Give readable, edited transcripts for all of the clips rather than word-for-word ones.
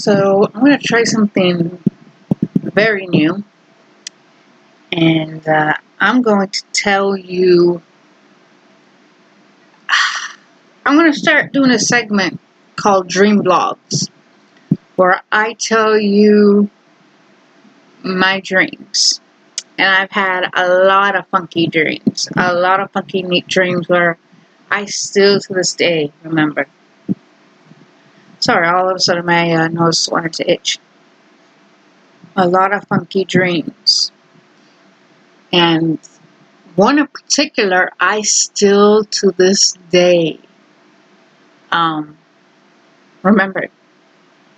So I'm going to try something very new, and I'm going to tell you. I'm going to start doing a segment called Dream Vlogs, where I tell you my dreams. And I've had a lot of funky dreams, a lot of funky neat dreams where I still to this day remember. Sorry, all of a sudden my nose wanted to itch. A lot of funky dreams. And one in particular, I still to this day remember.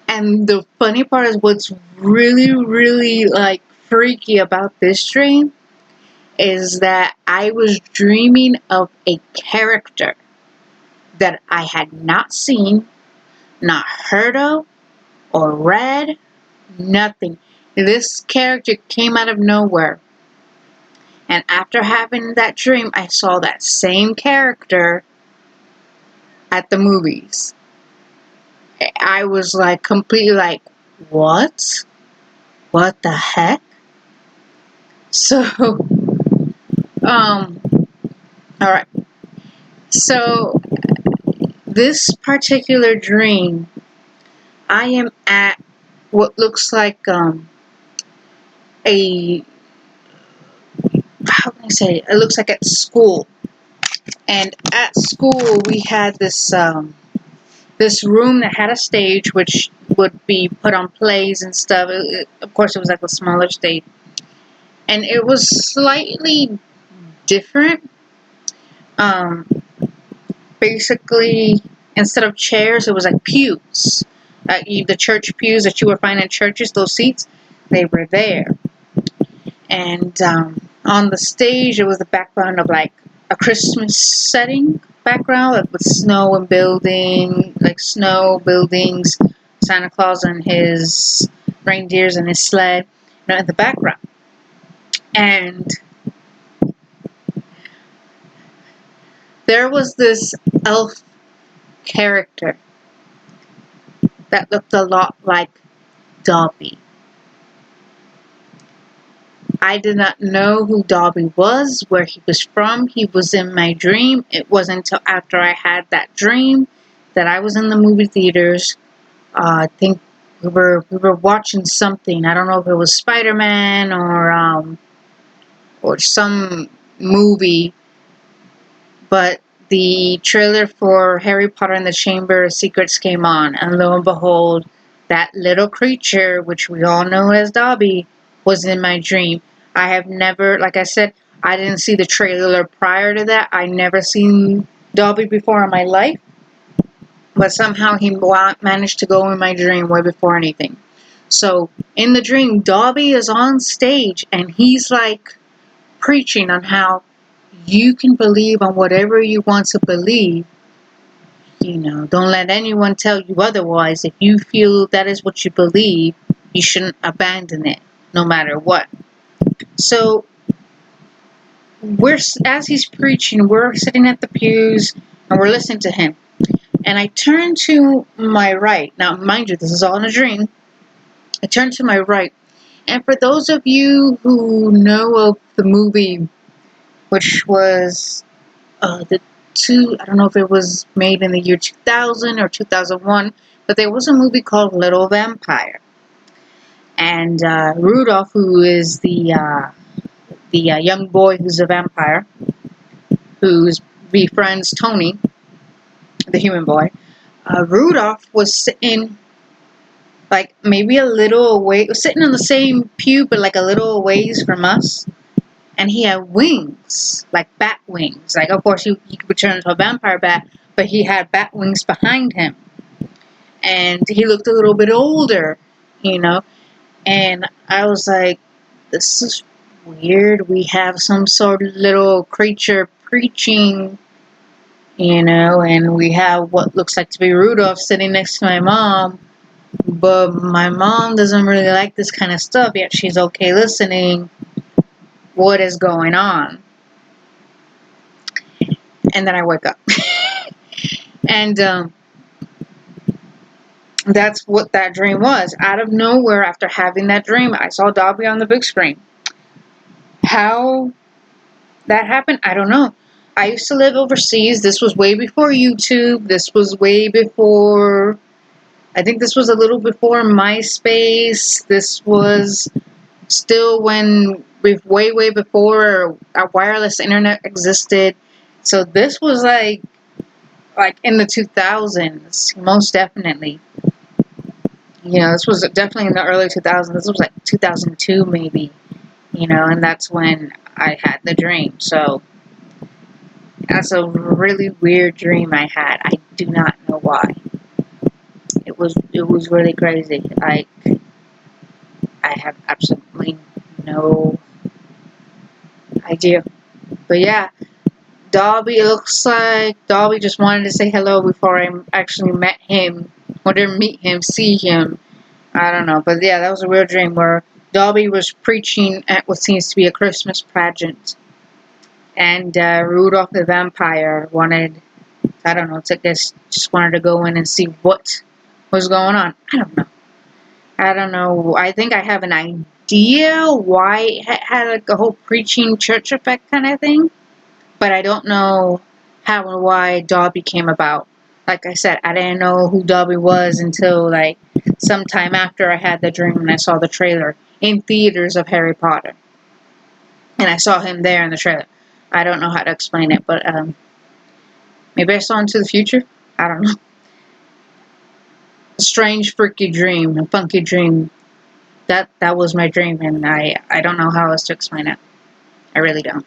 And the funny part is what's really, really like freaky about this dream is that I was dreaming of a character that I had not seen, not heard of, or read, nothing. This character came out of nowhere. And after having that dream, I saw that same character at the movies. I was like completely like, what? What the heck? So, alright. So, this particular dream, I am at what looks like a, how can I say it? It looks like at school. And at school we had this this room that had a stage which would be put on plays and stuff. Of course, it was like a smaller stage. And it was slightly different. Basically, instead of chairs, it was like pews. The church pews that you would find in churches, those seats, they were there. And on the stage, it was the background of like a Christmas setting background, like with snow and building, like snow, buildings, Santa Claus and his reindeers and his sled, in the background. And there was this elf character that looked a lot like Dobby. I did not know who Dobby was, where he was from. He was in my dream. It wasn't until after I had that dream that I was in the movie theaters. I think we were watching something. I don't know if it was Spider-Man or some movie, but the trailer for Harry Potter and the Chamber of Secrets came on, and lo and behold, that little creature, which we all know as Dobby, was in my dream. I have never, like I said, I didn't see the trailer prior to that. I never seen Dobby before in my life, but somehow he managed to go in my dream way before anything. So in the dream, Dobby is on stage and he's like preaching on how you can believe on whatever you want to believe. Don't let anyone tell you otherwise. If you feel that is what you believe, you shouldn't abandon it, no matter what. So, as he's preaching, we're sitting at the pews and we're listening to him. And I turn to my right. Now, mind you, this is all in a dream. I turn to my right. And for those of you who know of the movie, which was I don't know if it was made in the year 2000 or 2001, but there was a movie called Little Vampire. And Rudolph, who is the young boy who's a vampire, who befriends Tony, the human boy, Rudolph was sitting like maybe a little away, sitting in the same pew, but like a little ways from us. And he had wings, like bat wings. Like, of course, he could turn into a vampire bat, but he had bat wings behind him. And he looked a little bit older, And I was like, this is weird. We have some sort of little creature preaching, and we have what looks like to be Rudolph sitting next to my mom. But my mom doesn't really like this kind of stuff, yet she's okay listening. What is going on? And then I wake up. And That's what that dream was. Out of nowhere, after having that dream, I saw Dobby on the big screen. How that happened, I don't know. I used to live overseas. This was way before YouTube. This was way before, I think this was a little before MySpace. This was still when, way before a wireless internet existed. So this was like in the 2000s, most definitely. This was definitely in the early 2000s. This was like 2002 maybe, and that's when I had the dream. So that's a really weird dream I had. I do not know why. It was really crazy. I have absolutely no idea. But yeah, Dobby, it looks like Dobby just wanted to say hello before I actually met him, or didn't meet him, see him. I don't know. But yeah, that was a real dream where Dobby was preaching at what seems to be a Christmas pageant. And Rudolph the vampire wanted, I don't know, just wanted to go in and see what was going on. I don't know. I think I have an idea why it had like a whole preaching church effect kind of thing. But I don't know how and why Dobby came about. Like I said, I didn't know who Dobby was until like sometime after I had the dream and I saw the trailer in theaters of Harry Potter. And I saw him there in the trailer. I don't know how to explain it, but maybe I saw into the future. I don't know. A strange, freaky dream, a funky dream. That was my dream, and I don't know how else to explain it. I really don't.